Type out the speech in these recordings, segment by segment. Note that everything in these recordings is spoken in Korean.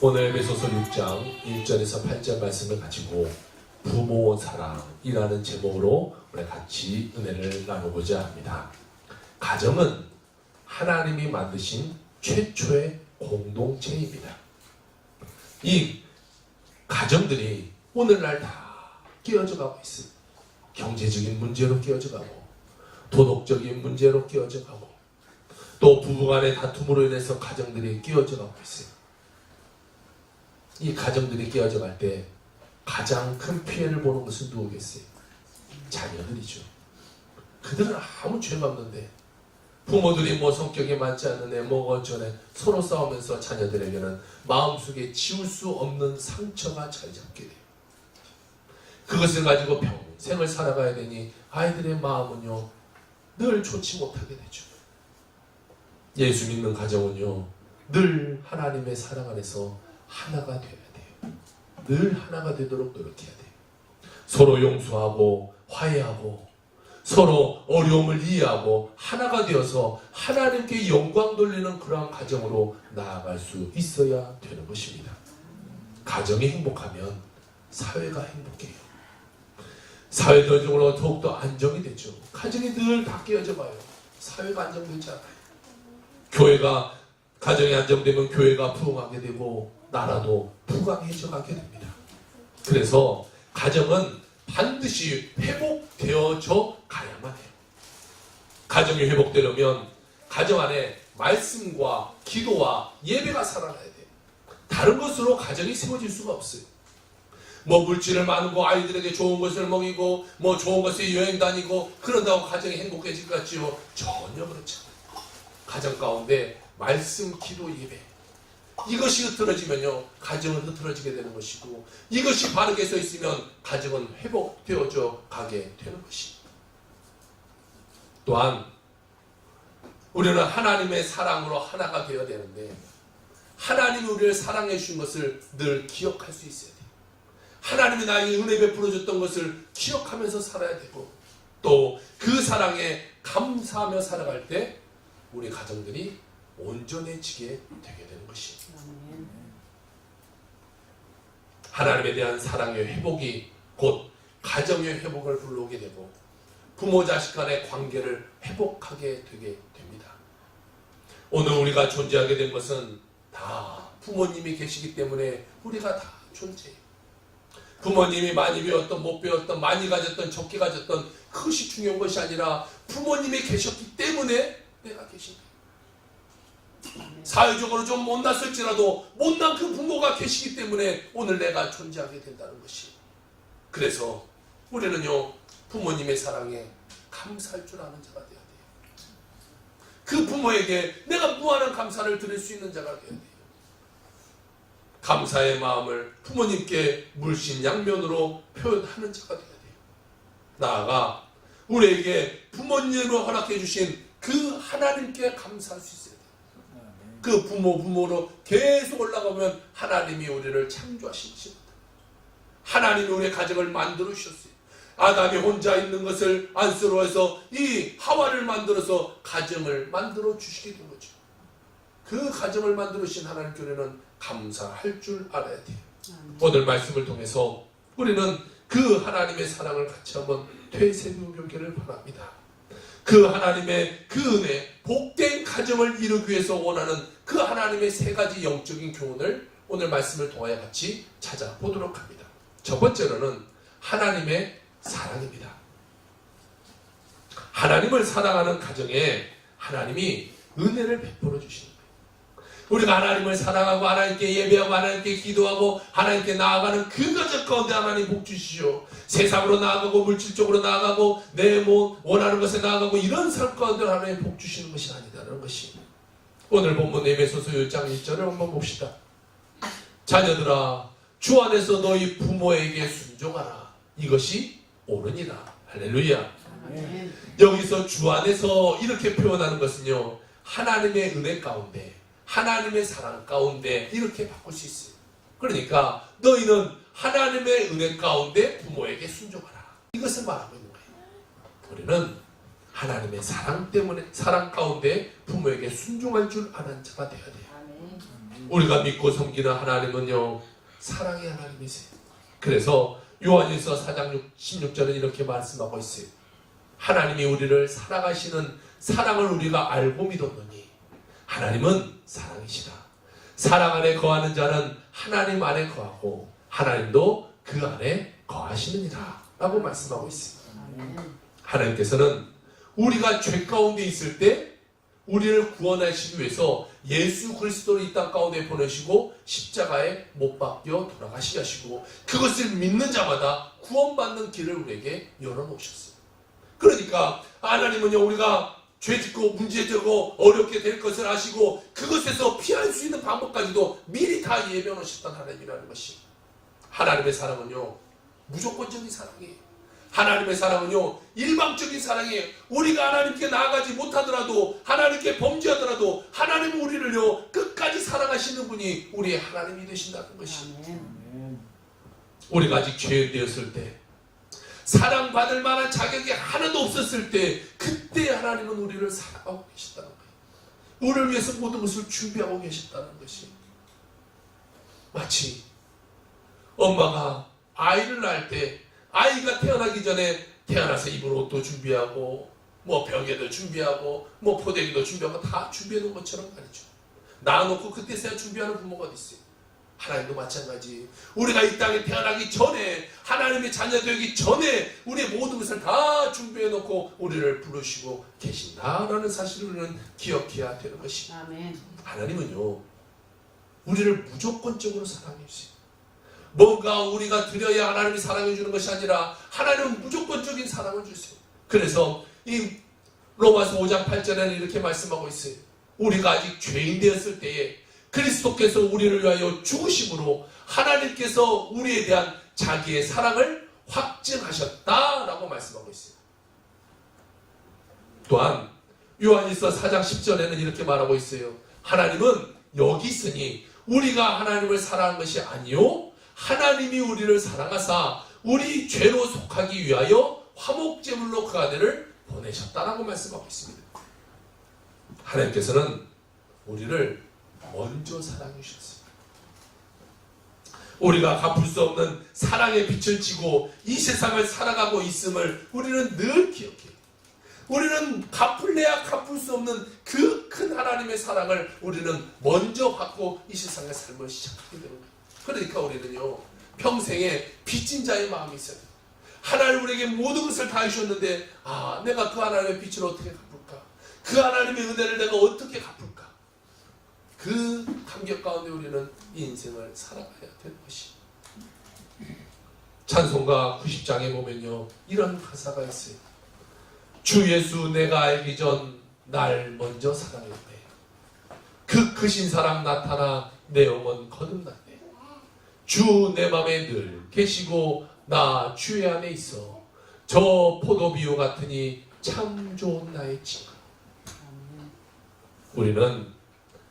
오늘 에베소서 6장 1절에서 8절 말씀을 가지고 부모 사랑이라는 제목으로 우리 같이 은혜를 나누고자 합니다. 가정은 하나님이 만드신 최초의 공동체입니다. 이 가정들이 오늘날 다 깨어져 가고 있습니다. 경제적인 문제로 깨어져 가고, 도덕적인 문제로 깨어져 가고, 또 부부간의 다툼으로 인해서 가정들이 깨어져 가고 있어요. 이 가정들이 깨어져 갈 때 가장 큰 피해를 보는 것은 누구겠어요? 자녀들이죠. 그들은 아무 죄가 없는데, 부모들이 뭐 성격에 맞지 않는 애, 뭐 어쩌네 서로 싸우면서 자녀들에게는 마음속에 지울 수 없는 상처가 자리 잡게 돼요. 그것을 가지고 평생을 살아가야 되니 아이들의 마음은요 늘 좋지 못하게 되죠. 예수 믿는 가정은요 늘 하나님의 사랑 안에서 하나가 되어야 돼요. 늘 하나가 되도록 노력해야 돼요. 서로 용서하고 화해하고 서로 어려움을 이해하고 하나가 되어서 하나님께 영광 돌리는 그러한 가정으로 나아갈 수 있어야 되는 것입니다. 가정이 행복하면 사회가 행복해요. 사회적으로 더욱더 안정이 되죠. 가정이 늘 다 깨어져 봐요. 사회가 안정되지 않아요. 가정이 안정되면 교회가 부흥하게 되고 나라도 부강해져 가게 됩니다. 그래서 가정은 반드시 회복되어져 가야만 해요. 가정이 회복되려면 가정 안에 말씀과 기도와 예배가 살아나야 돼요. 다른 것으로 가정이 세워질 수가 없어요. 뭐 물질을 많고 아이들에게 좋은 것을 먹이고 뭐 좋은 것에 여행 다니고 그런다고 가정이 행복해질 것 같지요? 전혀 그렇지 않아요. 가정 가운데 말씀, 기도, 예배 이것이 흐트러지면요 가정은 흐트러지게 되는 것이고, 이것이 바르게 서 있으면 가정은 회복되어져 가게 되는 것입니다. 또한 우리는 하나님의 사랑으로 하나가 되어야 되는데, 하나님이 우리를 사랑해 주신 것을 늘 기억할 수 있어야 돼요. 하나님이 나에게 은혜 베풀어 줬던 것을 기억하면서 살아야 되고, 또 그 사랑에 감사하며 살아갈 때 우리 가정들이 온전해지게 되게 되는 것입니다. 하나님에 대한 사랑의 회복이 곧 가정의 회복을 불러오게 되고 부모 자식 간의 관계를 회복하게 되게 됩니다. 오늘 우리가 존재하게 된 것은 다 부모님이 계시기 때문에 우리가 다 존재해요. 부모님이 많이 배웠던 못 배웠던 많이 가졌던 적게 가졌던 그것이 중요한 것이 아니라 부모님이 계셨기 때문에 내가 계신 거예요. 사회적으로 좀 못났을지라도 못난 그 부모가 계시기 때문에 오늘 내가 존재하게 된다는 것이. 그래서 우리는요 부모님의 사랑에 감사할 줄 아는 자가 되어야 돼요. 그 부모에게 내가 무한한 감사를 드릴 수 있는 자가 되어야 돼요. 감사의 마음을 부모님께 물신양면으로 표현하는 자가 되어야 돼요. 나아가 우리에게 부모님으로 허락해 주신 그 하나님께 감사할 수 있어요. 그 부모로 계속 올라가면 하나님이 우리를 창조하신 것입니다. 하나님이 우리의 가정을 만들어 주셨어요. 아담이 혼자 있는 것을 안쓰러워해서 이 하와를 만들어서 가정을 만들어 주시게 된 거죠. 그 가정을 만들어 주신 하나님께 우리는 감사할 줄 알아야 돼요. 오늘 말씀을 통해서 우리는 그 하나님의 사랑을 같이 한번 되새겨보기를 바랍니다. 그 하나님의 그 은혜, 복된 가정을 이루기 위해서 원하는 그 하나님의 세 가지 영적인 교훈을 오늘 말씀을 통하여 같이 찾아보도록 합니다. 첫 번째로는 하나님의 사랑입니다. 하나님을 사랑하는 가정에 하나님이 은혜를 베풀어 주시는 거예요. 우리가 하나님을 사랑하고 하나님께 예배하고 하나님께 기도하고 하나님께 나아가는 그 가정 가운데 하나님 복 주시오. 세상으로 나아가고 물질적으로 나아가고 내 원하는 것에 나아가고 이런 삶 가운데 하나님 복 주시는 것이 아니다라는 것이. 오늘 본문 에베소서 1장 1절을 한번 봅시다. 자녀들아 주 안에서 너희 부모에게 순종하라. 이것이 옳으니라. 할렐루야. 아멘. 여기서 주 안에서 이렇게 표현하는 것은요 하나님의 은혜 가운데 하나님의 사랑 가운데 이렇게 바꿀 수 있어요. 그러니까 너희는 하나님의 은혜 가운데 부모에게 순종하라. 이것을 말하고 있는 거예요. 우리는 하나님의 사랑 때문에 사랑 가운데 부모에게 순종할 줄 아는 자가 되어야 돼요. 우리가 믿고 섬기는 하나님은요, 사랑의 하나님이세요. 그래서 요한일서 4장 16절은 이렇게 말씀하고 있어요. 하나님이 우리를 사랑하시는 사랑을 우리가 알고 믿었노니 하나님은 사랑이시라. 사랑 안에 거하는 자는 하나님 안에 거하고 하나님도 그 안에 거하시느니라 라고 말씀하고 있습니다. 하나님께서는 우리가 죄 가운데 있을 때 우리를 구원하시기 위해서 예수 그리스도를 이 땅 가운데 보내시고 십자가에 못 박혀 돌아가시게 하시고 그것을 믿는 자마다 구원받는 길을 우리에게 열어놓으셨어요. 그러니까 하나님은요, 우리가 죄짓고 문제되고 어렵게 될 것을 아시고 그것에서 피할 수 있는 방법까지도 미리 다 예비해 놓으셨던 하나님이라는 것이, 하나님의 사랑은요 무조건적인 사랑이에요. 하나님의 사랑은요 일방적인 사랑이에요. 우리가 하나님께 나아가지 못하더라도, 하나님께 범죄하더라도 하나님은 우리를요 끝까지 사랑하시는 분이 우리의 하나님이 되신다는 것이, 우리가 아직 죄인 되었을 때, 사랑받을 만한 자격이 하나도 없었을 때, 그때 하나님은 우리를 사랑하고 계시다는 거예요. 우리를 위해서 모든 것을 준비하고 계셨다는 것이, 마치 엄마가 아이를 낳을 때 아이가 태어나기 전에 태어나서 입을 옷도 준비하고 뭐 벽에도 준비하고 뭐 포대기도 준비하고 다 준비해 놓은 것처럼 말이죠. 낳아놓고 그때서야 준비하는 부모가 어디 있어요. 하나님도 마찬가지. 우리가 이 땅에 태어나기 전에, 하나님의 자녀 되기 전에 우리의 모든 것을 다 준비해 놓고 우리를 부르시고 계신다라는 사실을 우리는 기억해야 되는 것입니다. 하나님은요 우리를 무조건적으로 사랑해 주세요. 뭔가 우리가 드려야 하나님이 사랑해 주는 것이 아니라 하나님은 무조건적인 사랑을 주세요. 그래서 이 로마서 5장 8절에는 이렇게 말씀하고 있어요. 우리가 아직 죄인 되었을 때에 그리스도께서 우리를 위하여 죽으심으로 하나님께서 우리에 대한 자기의 사랑을 확증하셨다라고 말씀하고 있어요. 또한 요한일서 4장 10절에는 이렇게 말하고 있어요. 하나님은 여기 있으니 우리가 하나님을 사랑한 것이 아니요 하나님이 우리를 사랑하사 우리 죄로 속하기 위하여 화목제물로 그 아들을 보내셨다라고 말씀하고 있습니다. 하나님께서는 우리를 먼저 사랑해 주셨습니다. 우리가 갚을 수 없는 사랑의 빛을 지고 이 세상을 살아가고 있음을 우리는 늘 기억해요. 우리는 갚을래야 갚을 수 없는 그 큰 하나님의 사랑을 우리는 먼저 받고 이 세상의 삶을 시작하게 되는 거예요. 그러니까 우리는요 평생에 빚진 자의 마음이 있어요. 하나님 우리에게 모든 것을 다 해주셨는데 내가 그 하나님의 빚을 어떻게 갚을까? 그 하나님의 은혜를 내가 어떻게 갚을까? 그 감격 가운데 우리는 이 인생을 살아가야 되는 것이, 찬송가 90장에 보면요 이런 가사가 있어요. 주 예수 내가 알기 전 날 먼저 사랑했네. 그 크신 사랑 나타나 내 영혼 거듭났네. 주 내 맘에 늘 계시고 나 주의 안에 있어. 저 포도비유 같으니 참 좋은 나의 친구. 우리는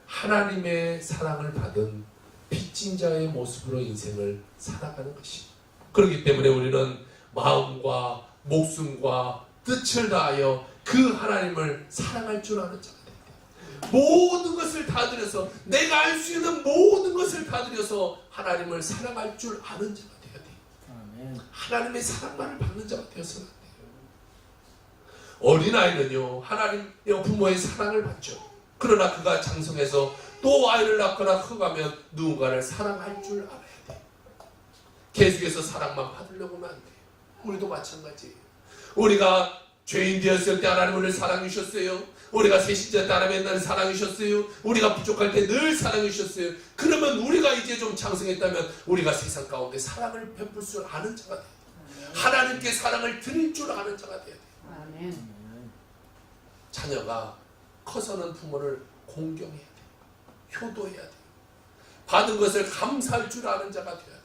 하나님의 사랑을 받은 빚진 자의 모습으로 인생을 살아가는 것이, 그렇기 때문에 우리는 마음과 목숨과 뜻을 다하여 그 하나님을 사랑할 줄 아는 자가 됩니다. 모든 것을 다 들여서, 내가 알 수 있는 모든 것을 다 들여서 하나님을 사랑할 줄 아는 자가 되어야 돼요. 하나님의 사랑만을 받는 자가 되어서는 안 돼요. 어린아이는요 하나님의 부모의 사랑을 받죠. 그러나 그가 장성해서 또 아이를 낳거나 커가면 누군가를 사랑할 줄 알아야 돼요. 계속해서 사랑만 받으려고 하면 안 돼요. 우리도 마찬가지예요. 우리가 죄인 되었을 때 하나님 우리를 사랑해 주셨어요. 우리가 새신자 때 하나님 옛날에 사랑해 주셨어요. 우리가 부족할 때 늘 사랑해 주셨어요. 그러면 우리가 이제 좀 장성했다면 우리가 세상 가운데 사랑을 베풀 줄 아는 자가 돼요. 하나님께 사랑을 드릴 줄 아는 자가 돼야 돼요. 자녀가 커서는 부모를 공경해야 돼요. 효도해야 돼요. 받은 것을 감사할 줄 아는 자가 돼야 돼요.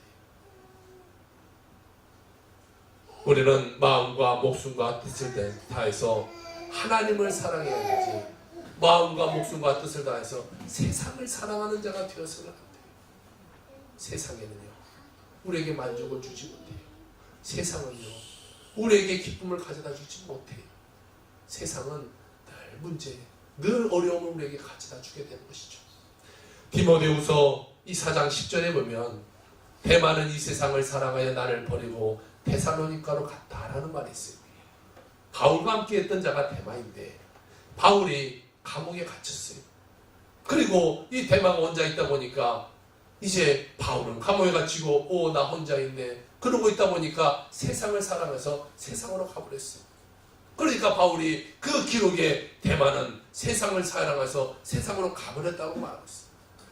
우리는 마음과 목숨과 뜻을 다해서 하나님을 사랑해야 되지, 마음과 목숨과 뜻을 다해서 세상을 사랑하는 자가 되어서는 안 돼요. 세상에는요 우리에게 만족을 주지 못해요. 세상은요 우리에게 기쁨을 가져다 주지 못해요. 세상은 늘 문제, 늘 어려움을 우리에게 가져다 주게 되는 것이죠. 디모데후서 이 4장 10절에 보면 대마는 이 세상을 사랑하여 나를 버리고 데살로니가로 갔다라는 말이 있어요. 바울과 함께 했던 자가 대마인데 바울이 감옥에 갇혔어요. 그리고 이 대마가 혼자 있다 보니까 이제 바울은 감옥에 갇히고 나 혼자 있네. 그러고 있다 보니까 세상을 사랑해서 세상으로 가버렸어요. 그러니까 바울이 그 기록에 대마는 세상을 사랑해서 세상으로 가버렸다고 말하고 있어요.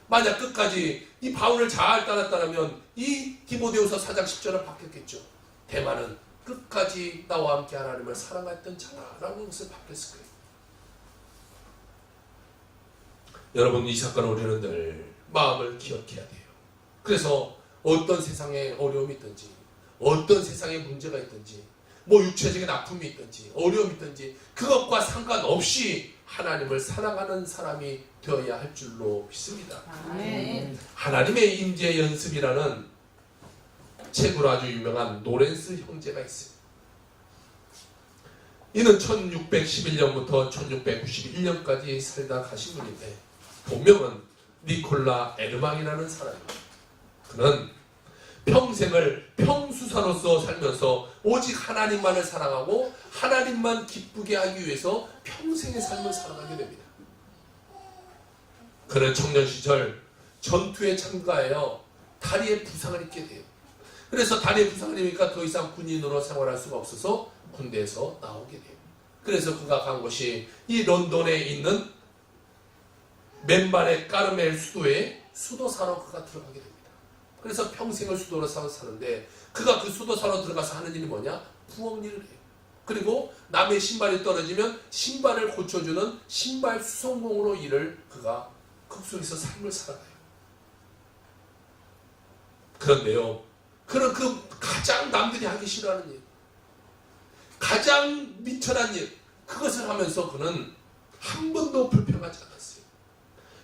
만약 끝까지 이 바울을 잘 따랐다면 이 디모데후서 4장 10절은 바뀌었겠죠. 대마는 끝까지 나와 함께 하나님을 사랑했던 자다라는 것을 바뀌었을 거예요. 여러분, 이 사건은 우리는 늘 마음을 기억해야 돼요. 그래서 어떤 세상에 어려움이 있든지 어떤 세상에 문제가 있든지 육체적인 아픔이 있든지 어려움이 있든지 그것과 상관없이 하나님을 사랑하는 사람이 되어야 할 줄로 믿습니다. 하나님의 임재 연습이라는 책으로 아주 유명한 노렌스 형제가 있어요. 이는 1611년부터 1691년까지 살다 가신 분인데 본명은 니콜라 에르망이라는 사람입니다. 그는 평생을 평수사로서 살면서 오직 하나님만을 사랑하고 하나님만 기쁘게 하기 위해서 평생의 삶을 살아가게 됩니다. 그는 청년 시절 전투에 참가하여 다리에 부상을 입게 돼요. 그래서 다리에 부상을 입으니까 더 이상 군인으로 생활할 수가 없어서 군대에서 나오게 돼요. 그래서 그가 간 곳이 이 런던에 있는 맨발의 까르멜 수도에 수도사로 그가 들어가게 됩니다. 그래서 평생을 수도로 사는데 그가 그 수도사로 들어가서 하는 일이 뭐냐? 부엌 일을 해요. 그리고 남의 신발이 떨어지면 신발을 고쳐주는 신발 수선공으로 일을 그가 그 속에서 삶을 살아가요. 그런데요, 그런 그 가장 남들이 하기 싫어하는 일, 가장 미천한 일, 그것을 하면서 그는 한 번도 불평하지 않았어요.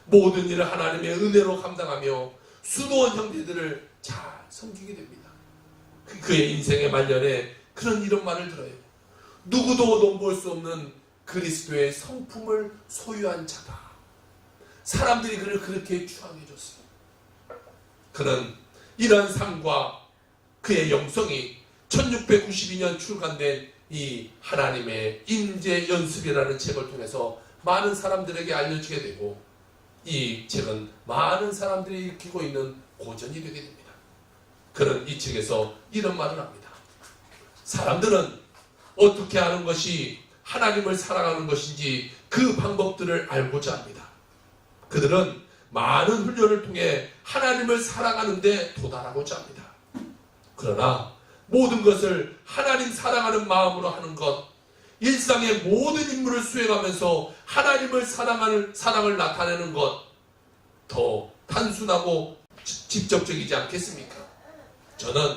모든 일을 하나님의 은혜로 감당하며 수도원 형제들을 잘 섬기게 됩니다. 그의 인생의 말년에 그런 이런 말을 들어요. 누구도 넘볼 수 없는 그리스도의 성품을 소유한 자다. 사람들이 그를 그렇게 추앙해 줬어요. 그는 이러한 삶과 그의 영성이 1692년 출간된 이 하나님의 임재 연습이라는 책을 통해서 많은 사람들에게 알려지게 되고 이 책은 많은 사람들이 익히고 있는 고전이 되게 됩니다. 그는 이 책에서 이런 말을 합니다. 사람들은 어떻게 하는 것이 하나님을 사랑하는 것인지 그 방법들을 알고자 합니다. 그들은 많은 훈련을 통해 하나님을 사랑하는 데 도달하고자 합니다. 그러나 모든 것을 하나님 사랑하는 마음으로 하는 것, 일상의 모든 임무를 수행하면서 하나님을 사랑하는 사랑을 나타내는 것, 더 단순하고 직접적이지 않겠습니까? 저는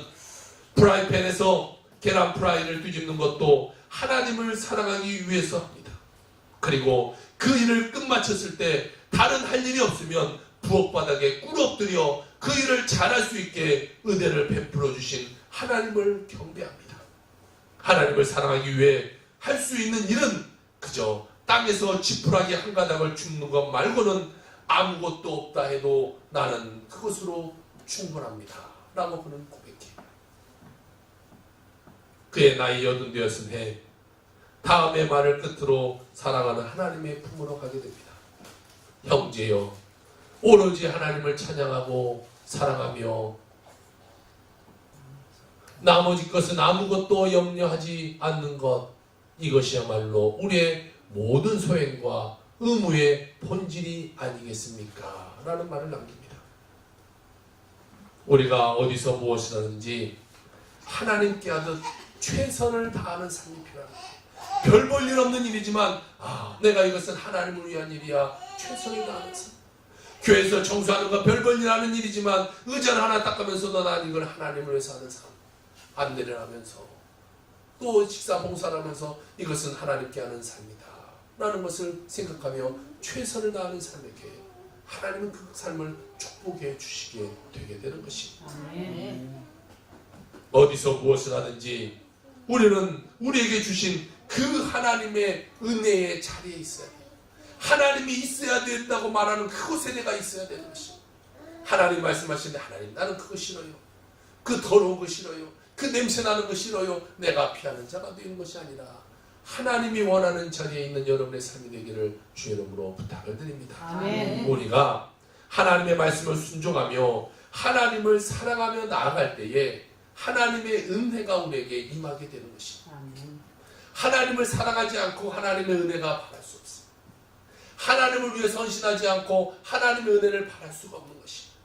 프라이팬에서 계란 프라이를 뒤집는 것도 하나님을 사랑하기 위해서 합니다. 그리고 그 일을 끝마쳤을 때 다른 할 일이 없으면 부엌 바닥에 꿇 엎드려 그 일을 잘할 수 있게 은혜를 베풀어 주신 하나님을 경배합니다. 하나님을 사랑하기 위해 할 수 있는 일은 그저 땅에서 지푸라기 한 가닥을 줍는 것 말고는 아무것도 없다 해도 나는 그것으로 충분합니다. 라고 그는 고백해요. 그의 나이 80되었은 다음의 말을 끝으로 사랑하는 하나님의 품으로 가게 됩니다. 형제여, 오로지 하나님을 찬양하고 사랑하며 나머지 것은 아무것도 염려하지 않는 것, 이것이야말로 우리의 모든 소행과 의무의 본질이 아니겠습니까? 라는 말을 남깁니다. 우리가 어디서 무엇을 하든지 하나님께 하듯 최선을 다하는 삶이 필요합니다. 별 볼 일 없는 일이지만 내가 이것은 하나님을 위한 일이야, 최선을 다하는 삶. 교회에서 청소하는 거 별 볼 일 하는 일이지만 의자 하나 닦으면서도 난 이걸 하나님을 위해서 하는 삶. 안내를 하면서 또 식사 봉사를 하면서 이것은 하나님께 하는 삶이다 라는 것을 생각하며 최선을 다하는 삶에게 하나님은 그 삶을 축복해 주시게 되게 되는 것입니다. 어디서 무엇을 하든지 우리는 우리에게 주신 그 하나님의 은혜의 자리에 있어야 돼요. 하나님이 있어야 된다고 말하는 그곳에 내가 있어야 되는 것이. 하나님 말씀하시는데 하나님 나는 그거 싫어요. 그 더러운 거 싫어요. 그 냄새 나는 거 싫어요. 내가 피하는 자가 되는 것이 아니라 하나님이 원하는 자리에 있는 여러분의 삶이 되기를 주의 이름으로 부탁을 드립니다. 아멘. 우리가 하나님의 말씀을 순종하며 하나님을 사랑하며 나아갈 때에 하나님의 은혜가 우리에게 임하게 되는 것입니다. 아멘. 하나님을 사랑하지 않고 하나님의 은혜가 바랄 수 없습니다. 하나님을 위해 헌신하지 않고 하나님의 은혜를 바랄 수가 없는 것입니다.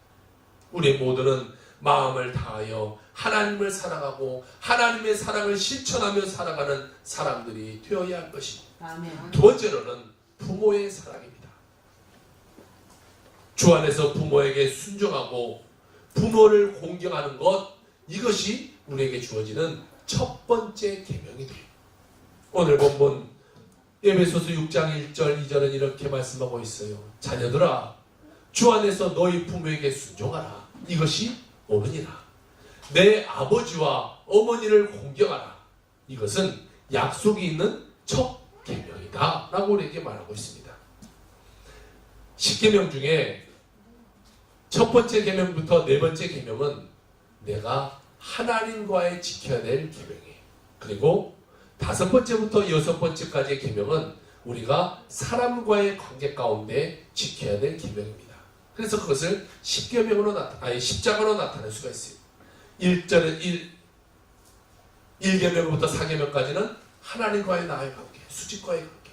우리 모두는 마음을 다하여 하나님을 사랑하고 하나님의 사랑을 실천하며 살아가는 사람들이 되어야 할 것입니다. 아멘. 두 번째로는 부모의 사랑입니다. 주 안에서 부모에게 순종하고 부모를 공경하는 것, 이것이 우리에게 주어지는 첫 번째 계명이 돼요. 오늘 본문 에베소서 6장 1절 2절은 이렇게 말씀하고 있어요. 자녀들아 주 안에서 너희 부모에게 순종하라. 이것이 옳으니라. 내 아버지와 어머니를 공경하라. 이것은 약속이 있는 첫 계명이다 라고 우리에게 말하고 있습니다. 10계명 중에 첫 번째 계명부터 네 번째 계명은 내가 하나님과의 지켜야 될 계명이에요. 그리고 다섯 번째부터 여섯 번째까지의 계명은 우리가 사람과의 관계 가운데 지켜야 될 계명입니다. 그래서 그것을 십자가로 나타낼 수가 있어요. 1계명부터 4계명까지는 하나님과의 나의 관계, 수직과의 관계.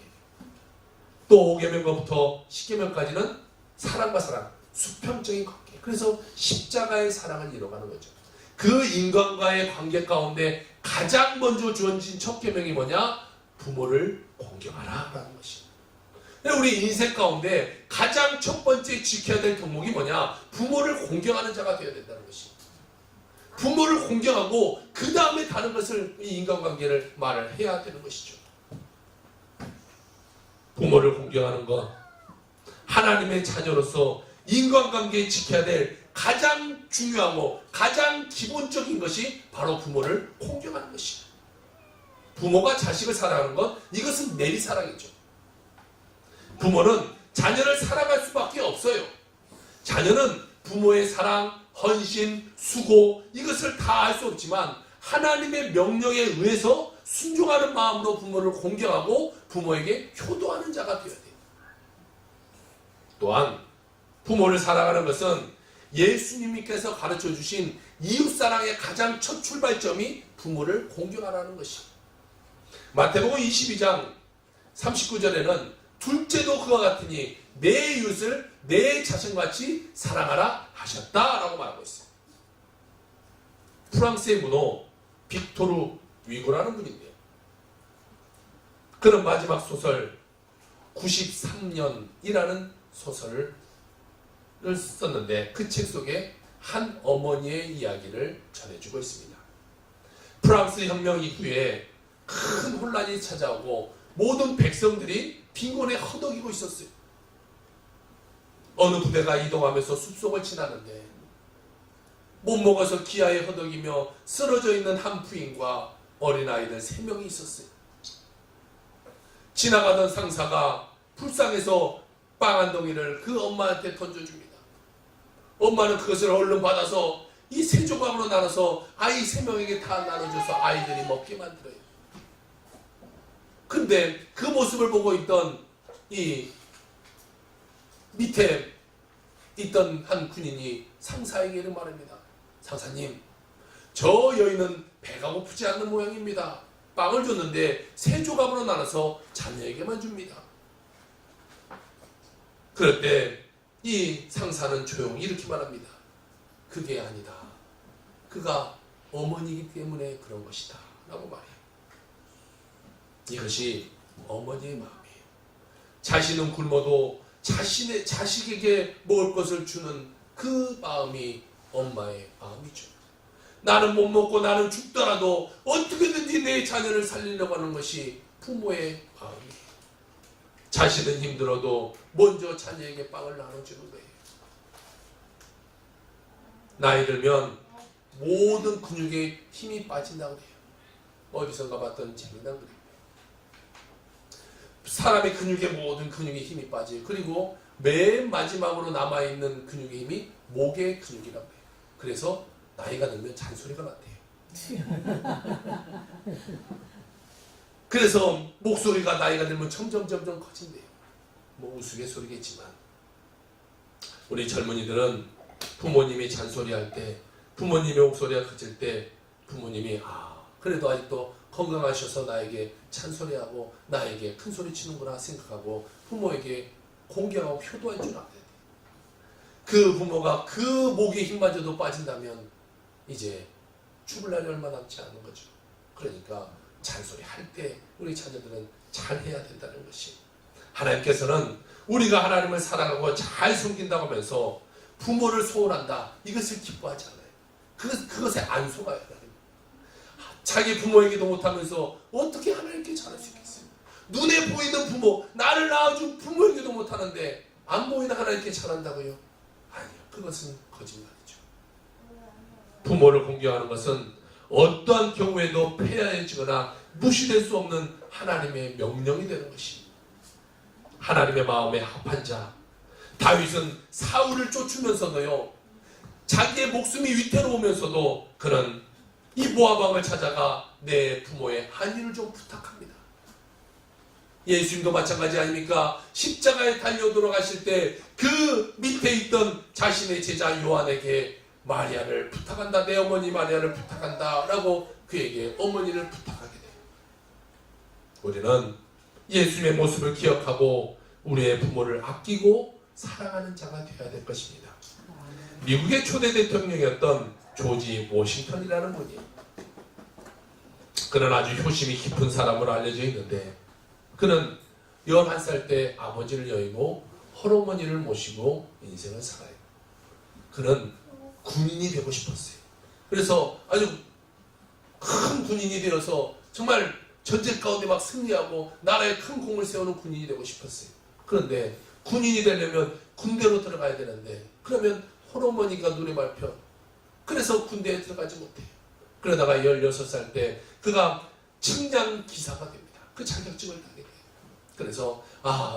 또 5계명부터 10계명까지는 사랑과 사랑, 수평적인 관계. 그래서 십자가의 사랑을 이뤄가는 거죠. 그 인간과의 관계 가운데 가장 먼저 주어진 첫 계명이 뭐냐? 부모를 공경하라 라는 것입니다. 우리 인생 가운데 가장 첫 번째 지켜야 될 덕목이 뭐냐? 부모를 공경하는 자가 되어야 된다는 것입니다. 부모를 공경하고 그 다음에 다른 것을 이 인간관계를 말을 해야 되는 것이죠. 부모를 공경하는 것, 하나님의 자녀로서 인간관계에 지켜야 될 가장 중요하고 가장 기본적인 것이 바로 부모를 공경하는 것입니다. 부모가 자식을 사랑하는 것, 이것은 내리사랑이죠. 부모는 자녀를 사랑할 수밖에 없어요. 자녀는 부모의 사랑, 헌신, 수고, 이것을 다 할 수 없지만 하나님의 명령에 의해서 순종하는 마음으로 부모를 공경하고 부모에게 효도하는 자가 되어야 돼요. 또한 부모를 사랑하는 것은 예수님께서 가르쳐 주신 이웃사랑의 가장 첫 출발점이 부모를 공경하라는 것입니다. 마태복음 22장 39절에는 둘째도 그와 같으니 내 이웃을 내 자신같이 사랑하라 하셨다라고 말하고 있어요. 프랑스의 문호 빅토르 위고라는 분인데요. 그는 마지막 소설 93년이라는 소설을 썼는데 그 책 속에 한 어머니의 이야기를 전해주고 있습니다. 프랑스 혁명 이후에 큰 혼란이 찾아오고 모든 백성들이 빈곤에 허덕이고 있었어요. 어느 부대가 이동하면서 숲속을 지나는데 못 먹어서 기아에 허덕이며 쓰러져 있는 한 부인과 어린아이들 3명이 있었어요. 지나가던 상사가 불쌍해서 빵 한 덩이를 그 엄마한테 던져줍니다. 엄마는 그것을 얼른 받아서 이 3조각으로 나눠서 아이 3명에게 다 나눠줘서 아이들이 먹게 만들어요. 근데 그 모습을 보고 있던 이 밑에 있던 한 군인이 상사에게 이런 말합니다. 상사님, 저 여인은 배가 고프지 않는 모양입니다. 빵을 줬는데 3조각으로 나눠서 자녀에게만 줍니다. 그럴 때 이 상사는 조용히 이렇게 말합니다. 그게 아니다. 그가 어머니이기 때문에 그런 것이다. 라고 말해요. 이것이 어머니의 마음이에요. 자신은 굶어도 자신의 자식에게 먹을 것을 주는 그 마음이 엄마의 마음이죠. 나는 못 먹고 나는 죽더라도 어떻게든지 내 자녀를 살리려고 하는 것이 부모의 마음이에요. 자신은 힘들어도 먼저 자녀에게 빵을 나눠주는 거예요. 나이 들면 모든 근육에 힘이 빠진다고 해요. 어디선가 봤던 재미난 그림. 사람의 근육의 모든 근육의 힘이 빠져요. 그리고 맨 마지막으로 남아있는 근육의 힘이 목의 근육이라고 해요. 그래서 나이가 들면 잔소리가 많대요. 그래서 목소리가 나이가 들면 점점 커진대요. 뭐 우스갯소리겠지만 우리 젊은이들은 부모님이 잔소리할 때, 부모님의 목소리가 커질 때 부모님이 그래도 아직도 건강하셔서 나에게 잔소리하고 나에게 큰 소리 치는구나 생각하고 부모에게 공경하고 효도할 줄 알아야 돼요. 그 부모가 그 목의 힘마저도 빠진다면 이제 죽을 날이 얼마 남지 않은 거죠. 그러니까 잔소리 할 때 우리 자녀들은 잘해야 된다는 것이, 하나님께서는 우리가 하나님을 사랑하고 잘 섬긴다고 하면서 부모를 소홀한다, 이것을 기뻐하지 않아요. 그것에 안 속아요. 자기 부모에게도 못하면서 어떻게 하나님께 잘할 수 있겠어요? 눈에 보이는 부모, 나를 낳아준 부모에게도 못하는데 안 보이는 하나님께 잘한다고요? 아니요, 그것은 거짓말이죠. 부모를 공경하는 것은 어떠한 경우에도 폐하해지거나 무시될 수 없는 하나님의 명령이 되는 것이, 하나님의 마음에 합한 자 다윗은 사울을 쫓으면서도요, 자기의 목숨이 위태로우면서도 그는 이 모압 왕을 찾아가 내 부모의 안위를 좀 부탁합니다. 예수님도 마찬가지 아닙니까? 십자가에 달려 돌아가실 때 그 밑에 있던 자신의 제자 요한에게 마리아를 부탁한다, 내 어머니 마리아를 부탁한다 라고 그에게 어머니를 부탁하게 돼요. 우리는 예수님의 모습을 기억하고 우리의 부모를 아끼고 사랑하는 자가 되어야 될 것입니다. 미국의 초대 대통령이었던 조지 워싱턴이라는 분이, 그는 아주 효심이 깊은 사람으로 알려져 있는데, 그는 11살 때 아버지를 여의고 헐어머니를 모시고 인생을 살아요. 그는 군인이 되고 싶었어요. 그래서 아주 큰 군인이 되어서 정말 전쟁 가운데 막 승리하고 나라에 큰 공을 세우는 군인이 되고 싶었어요. 그런데 군인이 되려면 군대로 들어가야 되는데, 그러면 헐어머니가 눈에 밟혀. 그래서 군대에 들어가지 못해요. 그러다가 16살 때 그가 측량 기사가 됩니다. 그 자격증을 따게 돼요. 그래서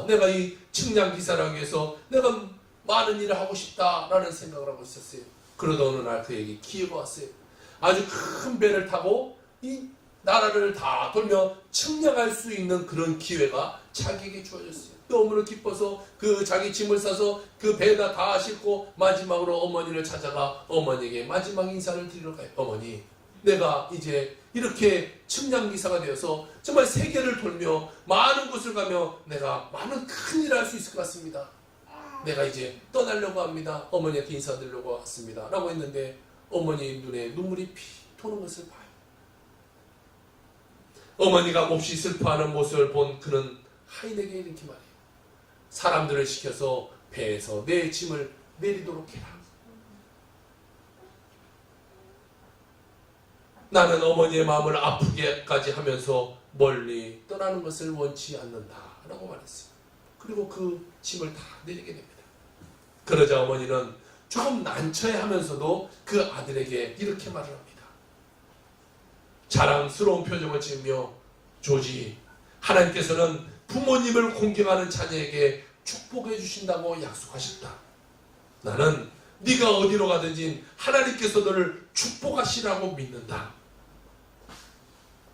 내가 이 측량 기사를 하기 위해서 내가 많은 일을 하고 싶다라는 생각을 하고 있었어요. 그러다 어느 날 그에게 기회가 왔어요. 아주 큰 배를 타고 이 나라를 다 돌며 측량할 수 있는 그런 기회가 자기에게 주어졌어요. 너무나 기뻐서 그 자기 짐을 싸서 그 배에다 다 싣고 마지막으로 어머니를 찾아가 어머니에게 마지막 인사를 드리러 가요. 어머니, 내가 이제 이렇게 측량기사가 되어서 정말 세계를 돌며 많은 곳을 가며 내가 많은 큰 일을 할 수 있을 것 같습니다. 내가 이제 떠나려고 합니다. 어머니한테 인사드리려고 왔습니다. 라고 했는데 어머니 눈에 눈물이 피 도는 것을 봐요. 어머니가 몹시 슬퍼하는 모습을 본 그는 하인에게 이렇게 말해요. 사람들을 시켜서 배에서 내 짐을 내리도록 해라. 나는 어머니의 마음을 아프게까지 하면서 멀리 떠나는 것을 원치 않는다 라고 말했어요. 그리고 그 짐을 다 내리게 됩니다. 그러자 어머니는 조금 난처해하면서도 그 아들에게 이렇게 말을 합니다. 자랑스러운 표정을 지으며, 조지, 하나님께서는 부모님을 공경하는 자녀에게 축복해 주신다고 약속하셨다. 나는 네가 어디로 가든지 하나님께서 너를 축복하시라고 믿는다.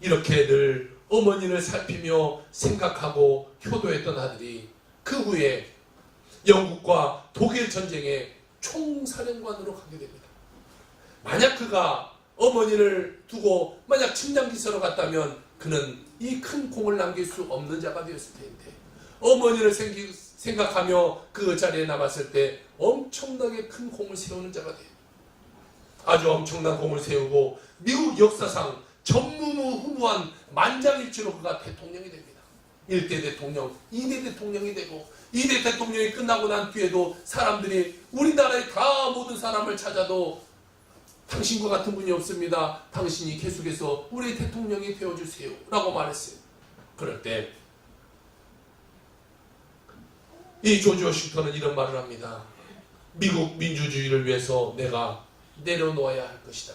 이렇게 늘 어머니를 살피며 생각하고 효도했던 아들이 그 후에 영국과 독일 전쟁에 총사령관으로 가게 됩니다. 만약 그가 어머니를 두고 만약 측량기사로 갔다면 그는 이 큰 공을 남길 수 없는 자가 되었을 텐데, 어머니를 생각하며 그 자리에 남았을 때 엄청나게 큰 공을 세우는 자가 돼요. 아주 엄청난 공을 세우고 미국 역사상 전무후무한 만장일치로 그가 대통령이 됩니다. 1대 대통령, 2대 대통령이 되고 2대 대통령이 끝나고 난 뒤에도 사람들이 우리나라의 다 모든 사람을 찾아도 당신과 같은 분이 없습니다. 당신이 계속해서 우리 대통령이 되어주세요 라고 말했어요. 그럴 때 이 조지 워싱턴은 이런 말을 합니다. 미국 민주주의를 위해서 내가 내려놓아야 할 것이다.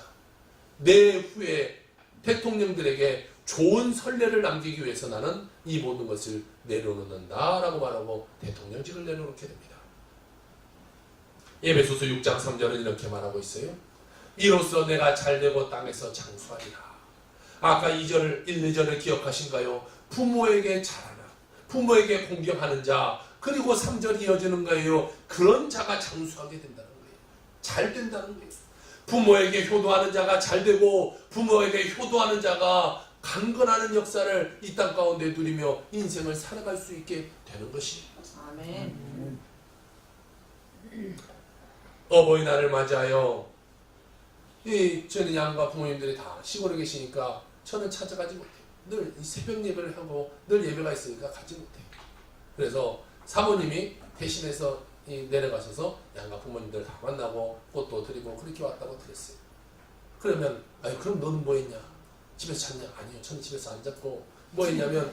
내 후에 대통령들에게 좋은 선례를 남기기 위해서 나는 이 모든 것을 내려놓는다 라고 말하고 대통령직을 내려놓게 됩니다. 에베소서 6장 3절은 이렇게 말하고 있어요. 이로써 내가 잘되고 땅에서 장수하리라. 아까 2절, 1, 2절을 기억하신가요? 부모에게 잘하라. 부모에게 공경하는 자. 그리고 3절이 이어지는 거예요. 그런 자가 장수하게 된다는 거예요. 잘 된다는 거예요. 부모에게 효도하는 자가 잘 되고 부모에게 효도하는 자가 강건하는 역사를 이 땅 가운데 누리며 인생을 살아갈 수 있게 되는 것이에요. 아멘. 어버이날을 맞이하여 저는 양가 부모님들이 다 시골에 계시니까 저는 찾아가지 못해요. 늘 새벽 예배를 하고 늘 예배가 있으니까 가지 못해요. 그래서 사모님이 대신해서 내려가셔서 양가 부모님들 다 만나고 꽃도 드리고 그렇게 왔다고 들었어요. 그러면 그럼 너는 뭐 했냐? 집에서 잤냐? 아니요. 저는 집에서 안 잤고 뭐 했냐면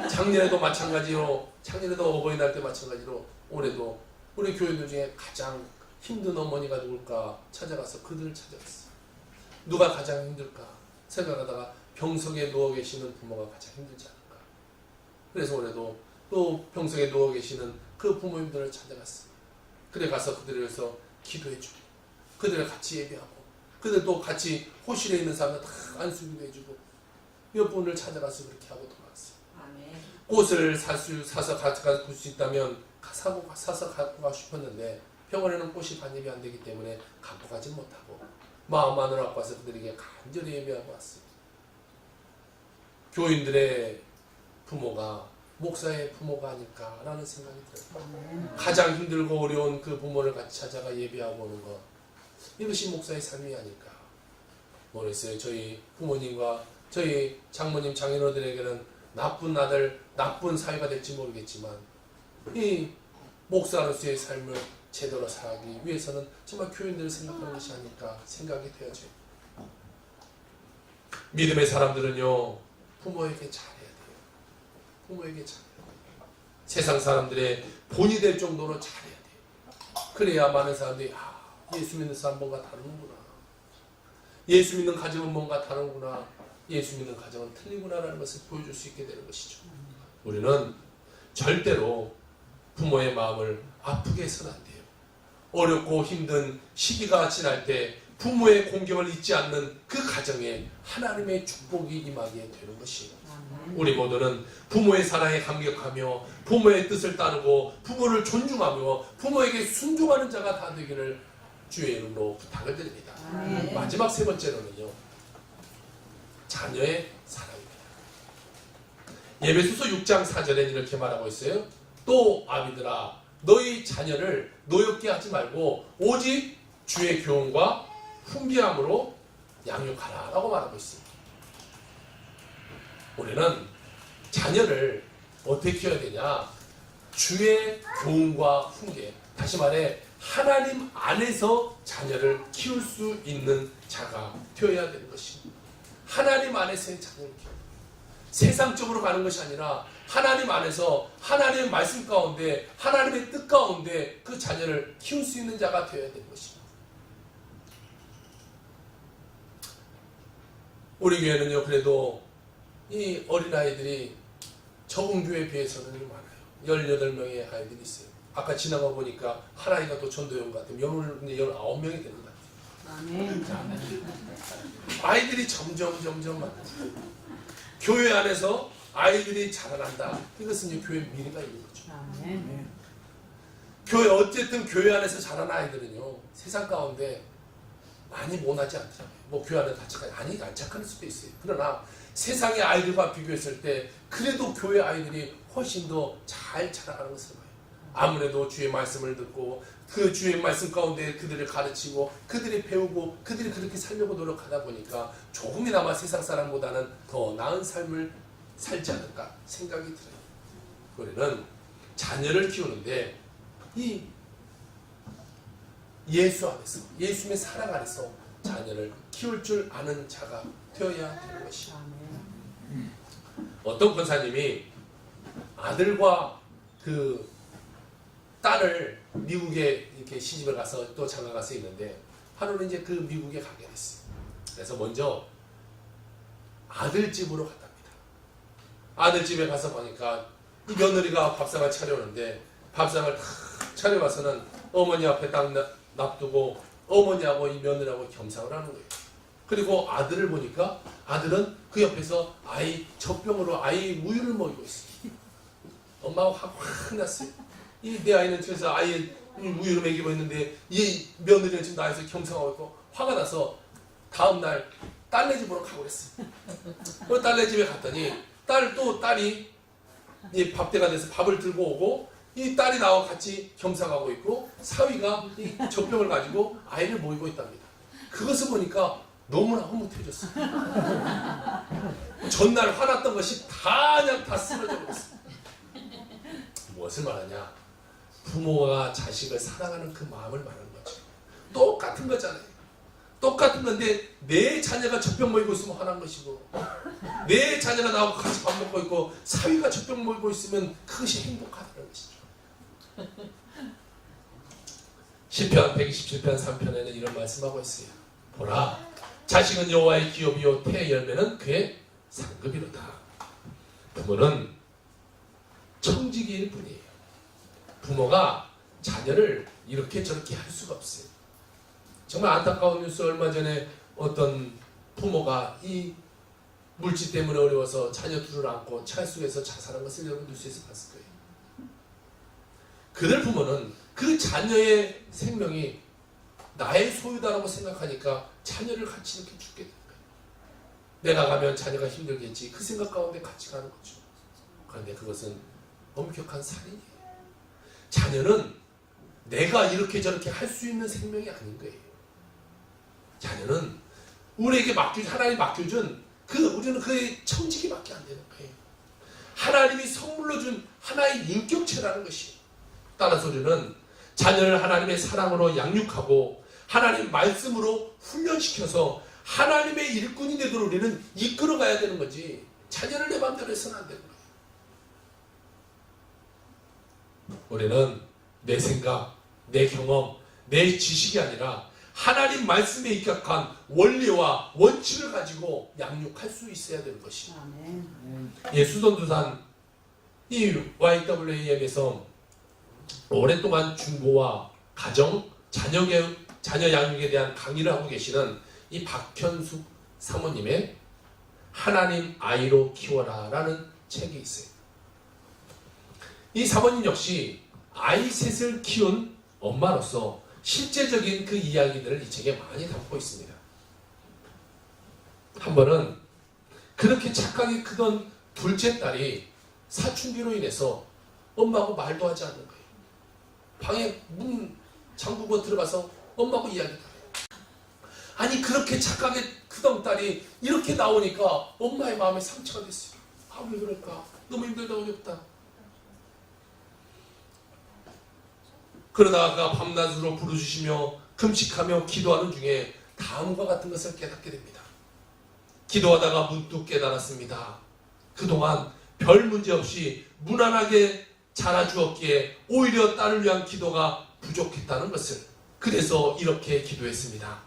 작년에도 마찬가지로 작년에도 어버이날 때 마찬가지로 올해도 우리 교회들 중에 가장 힘든 어머니가 누굴까 찾아가서 그들을 찾아갔어요. 누가 가장 힘들까 생각하다가 병석에 누워 계시는 부모가 가장 힘들지 않을까. 그래서 올해도 또 병석에 누워 계시는 그 부모님들을 찾아갔어요. 그래 가서 그들을 위해서 기도해주고 그들을 같이 예배하고 그들도 같이 호실에 있는 사람들 다 안수기도 해주고 몇 분을 찾아가서 그렇게 하고 돌아왔어요. 아멘. 꽃을 사서 가져갈 수 있다면 사서 갖고 가고 싶었는데 병원에는 꽃이 반입이 안 되기 때문에 갖고 가지 못하고 마음만으로 갖고 와서 그들에게 간절히 예배하고 왔어요. 교인들의 부모가 목사의 부모가 아닐까라는 생각이 들어요. 가장 힘들고 어려운 그 부모를 같이 찾아가 예배하고 오는 것, 이것이 목사의 삶이 아닐까 모르겠어요. 저희 부모님과 저희 장모님 장인어른들에게는 나쁜 아들, 나쁜 사위가 될지 모르겠지만 이 목사로서의 삶을 제대로 살기 위해서는 정말 교인들을 생각하는 것이 아닐까 생각이 되어져요. 믿음의 사람들은요, 부모에게 잘해야 돼요. 부모에게 잘해야 돼요. 세상 사람들의 본이 될 정도로 잘해야 돼요. 그래야 많은 사람들이 예수 믿는 사람 뭔가 다르구나. 예수 믿는 가정은 뭔가 다르구나. 예수 믿는 가정은 틀리구나라는 것을 보여줄 수 있게 되는 것이죠. 우리는 절대로 부모의 마음을 아프게 해서는 안 돼요. 어렵고 힘든 시기가 지날 때 부모의 공경을 잊지 않는 그 가정에 하나님의 축복이 임하게 되는 것이에요. 우리 모두는 부모의 사랑에 감격하며 부모의 뜻을 따르고 부모를 존중하며 부모에게 순종하는 자가 다 되기를 주의 이름으로 부탁을 드립니다. 마지막 세 번째로는요, 자녀의 사랑입니다. 예배소서 6장 4절에 이렇게 말하고 있어요. 또 아비들아 너희 자녀를 노엽게 하지 말고 오직 주의 교훈과 훈계함으로 양육하라 라고 말하고 있습니다. 우리는 자녀를 어떻게 키워야 되냐? 주의 교훈과 훈계, 다시 말해 하나님 안에서 자녀를 키울 수 있는 자가 되어야 되는 것입니다. 하나님 안에서의 자녀를 키워야 됩니다. 세상적으로 가는 것이 아니라 하나님 안에서 하나님의 말씀 가운데 하나님의 뜻 가운데 그 자녀를 키울 수 있는 자가 되어야 되는 것입니다. 우리 교회는요, 그래도 이 어린아이들이 적은 교회에 비해서는 많아요. 18명의 아이들이 있어요. 아까 지나가 보니까 한 아이가 또 전도연 것 같아요. 19명이 되는 것 같아요. 아이들이 점점 많아요. 교회 안에서 아이들이 자라난다. 이것은 교회 미래가 있는 거죠. 교회, 어쨌든 교회 안에서 자란 아이들은요, 세상 가운데 많이 모나지 않더라고요. 뭐 교회 안에 다 착한, 아니 안 착할 수도 있어요. 그러나 세상의 아이들과 비교했을 때 그래도 교회 아이들이 훨씬 더 잘 자라가는 것을 봐요. 아무래도 주의 말씀을 듣고 그 주의 말씀 가운데 그들을 가르치고 그들이 배우고 그들이 그렇게 살려고 노력하다 보니까 조금이나마 세상 사람보다는 더 나은 삶을 살지 않을까 생각이 들어요. 우리는 자녀를 키우는데 이 예수 안에서, 예수님의 사랑 안에서 자녀를 키울 줄 아는 자가 되어야 되는 것이다. 어떤 권사님이 아들과 그 딸을 미국에 이렇게 시집을 가서 또 장가 가서 있는데 하루는 이제 그 미국에 가게 됐어요. 그래서 먼저 아들 집으로 갔답니다. 아들 집에 가서 보니까 이 며느리가 밥상을 차려오는데 밥상을 탁 차려와서는 어머니 앞에 딱 놔두고 어머니하고 이 며느리하고 겸상을 하는 거예요. 그리고 아들을 보니까 아들은 그 옆에서 아이 젖병으로 아이 우유를 먹이고 있어요. 엄마가 확 났어요. 이 내 아이는 집에서 아이 우유를 먹이고 있는데 이 며느리는 지금 나에서 겸상하고 있고 화가 나서 다음날 딸네 집으로 가고 그랬어요. 그 딸네 집에 갔더니 딸이 이 밥때가 돼서 밥을 들고 오고 이 딸이 나와 같이 겸상하고 있고 사위가 이 젖병을 가지고 아이를 모이고 있답니다. 그것을 보니까 너무나 흐뭇해졌어요. 전날 화났던 것이 그냥 다 쓰러져 버렸어요. 무엇을 말하냐? 부모가 자식을 사랑하는 그 마음을 말하는 거죠. 똑같은 거잖아요. 똑같은 건데 내 자녀가 젖병 모이고 있으면 화난 것이고 내 자녀가 나하고 같이 밥 먹고 있고 사위가 젖병 모이고 있으면 그것이 행복하다는 것이죠. 시편 127편 3편에는 이런 말씀하고 있어요. 보라, 자식은 여호와의 기업이요 태의 열매는 그의 상급이로다. 부모는 청지기일 뿐이에요. 부모가 자녀를 이렇게 저렇게 할 수가 없어요. 정말 안타까운 뉴스, 얼마 전에 어떤 부모가 이 물질 때문에 어려워서 자녀 둘을 안고 차 속에서 자살한 것을 여러분 뉴스에서 봤을 거예요. 그들 부모는 그 자녀의 생명이 나의 소유다라고 생각하니까 자녀를 같이 이렇게 죽게 되는 거예요. 내가 가면 자녀가 힘들겠지, 그 생각 가운데 같이 가는 거죠. 그런데 그것은 엄격한 살인이에요. 자녀는 내가 이렇게 저렇게 할 수 있는 생명이 아닌 거예요. 자녀는 우리에게 하나님 맡겨준 우리는 그의 청지기밖에 안 되는 거예요. 하나님이 선물로 준 하나의 인격체라는 것이에요. 따라서 우리는 자녀를 하나님의 사랑으로 양육하고 하나님 말씀으로 훈련시켜서 하나님의 일꾼이 되도록 우리는 이끌어가야 되는 거지, 자녀를 내 마음대로 해서는 안 되는 거예요. 우리는 내 생각, 내 경험, 내 지식이 아니라 하나님 말씀에 입각한 원리와 원칙을 가지고 양육할 수 있어야 되는 것이죠. 수선두산 이 YWAM에서 오랫동안 중보와 가정, 자녀 양육에 대한 강의를 하고 계시는 이 박현숙 사모님의 하나님 아이로 키워라 라는 책이 있어요. 이 사모님 역시 아이 셋을 키운 엄마로서 실제적인 그 이야기들을 이 책에 많이 담고 있습니다. 한 번은 그렇게 착하게 크던 둘째 딸이 사춘기로 인해서 엄마하고 말도 하지 않는 거예요. 방에 문 잠그고 들어가서 엄마하고 이야기를 해요. 아니 그렇게 착하게 크던 딸이 이렇게 나오니까 엄마의 마음에 상처가 됐어요. 아, 왜 그럴까? 너무 힘들다, 어렵다. 그러다가 밤낮으로 부르짖으며 금식하며 기도하는 중에 다음과 같은 것을 깨닫게 됩니다. 기도하다가 문득 깨달았습니다. 그동안 별 문제 없이 무난하게 자라주었기에 오히려 딸을 위한 기도가 부족했다는 것을, 그래서 이렇게 기도했습니다.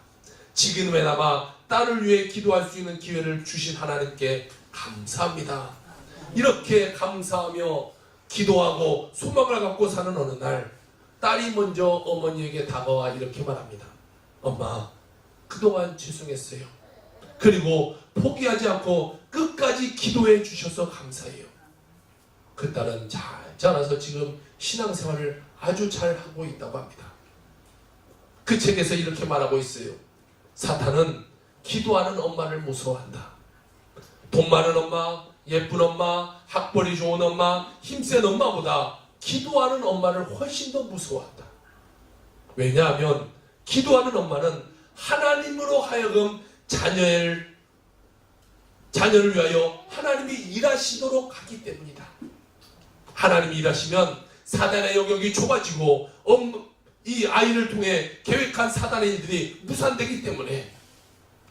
지금에나마 딸을 위해 기도할 수 있는 기회를 주신 하나님께 감사합니다. 이렇게 감사하며 기도하고 소망을 갖고 사는 어느 날 딸이 먼저 어머니에게 다가와 이렇게 말합니다. 엄마, 그동안 죄송했어요. 그리고 포기하지 않고 끝까지 기도해 주셔서 감사해요. 그 딸은 잘 자라서 지금 신앙생활을 아주 잘 하고 있다고 합니다. 그 책에서 이렇게 말하고 있어요. 사탄은 기도하는 엄마를 무서워한다. 돈 많은 엄마, 예쁜 엄마, 학벌이 좋은 엄마, 힘센 엄마보다 기도하는 엄마를 훨씬 더 무서워한다. 왜냐하면 기도하는 엄마는 하나님으로 하여금 자녀를 위하여 하나님이 일하시도록 하기 때문이다. 하나님이 일하시면 사단의 영역이 좁아지고 이 아이를 통해 계획한 사단의 일들이 무산되기 때문에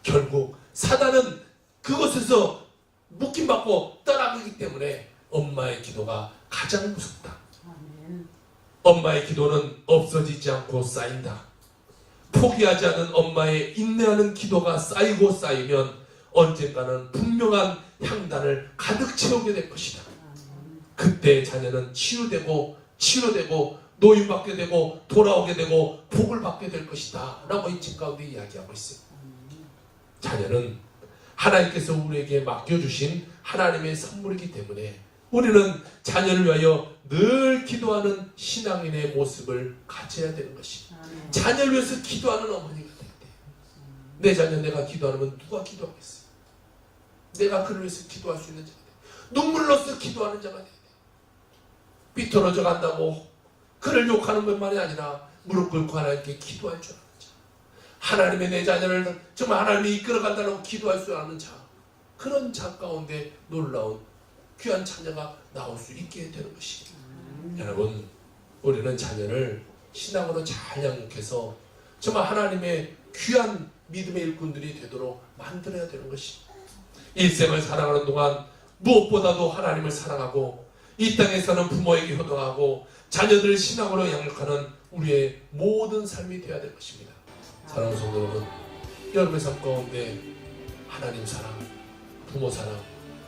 결국 사단은 그것에서 묶임받고 떠나가기 때문에 엄마의 기도가 가장 무섭다. 엄마의 기도는 없어지지 않고 쌓인다. 포기하지 않은 엄마의 인내하는 기도가 쌓이고 쌓이면 언젠가는 분명 분명한 향단을 가득 채우게 될 것이다. 그때 자녀는 치유되고 노임받게 되고 돌아오게 되고 복을 받게 될 것이다 라고 이 책 가운데 이야기하고 있어요. 자녀는 하나님께서 우리에게 맡겨주신 하나님의 선물이기 때문에 우리는 자녀를 위하여 늘 기도하는 신앙인의 모습을 가져야 되는 것이, 자녀를 위해서 기도하는 어머니가 돼야 돼요. 내 자녀 내가 기도하면 누가 기도하겠어요? 내가 그를 위해서 기도할 수 있는 자가 돼요. 눈물 넣어서 기도하는 자가 돼야 돼요. 삐뚤어져 간다고 그를 욕하는 것만이 아니라 무릎 꿇고 하나님께 기도할 줄 아는 자, 하나님의 내 자녀를 정말 하나님이 이끌어간다고 기도할 수 아는 자, 그런 자 가운데 놀라운 귀한 자녀가 나올 수 있게 되는 것입니다. 여러분, 우리는 자녀를 신앙으로 잘 양육해서 정말 하나님의 귀한 믿음의 일꾼들이 되도록 만들어야 되는 것입니다. 일생을 살아가는 동안 무엇보다도 하나님을 사랑하고 이 땅에서는 부모에게 효도하고 자녀들을 신앙으로 양육하는 우리의 모든 삶이 되어야 될 것입니다. 사랑하는 성도 여러분, 여러분의 삶 가운데 하나님 사랑, 부모 사랑,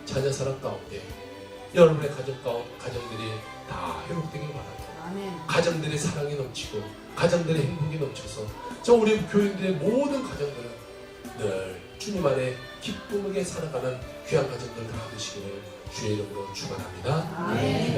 자녀 사랑 가운데 여러분의 가정들이 다 회복되길 바랍니다. 가정들의 사랑이 넘치고 가정들의 행복이 넘쳐서 우리 교인들의 모든 가정들은 늘 주님 안에 기쁨하게 살아가는 귀한 가정들 다 되시기를 주의 이름으로 축원합니다.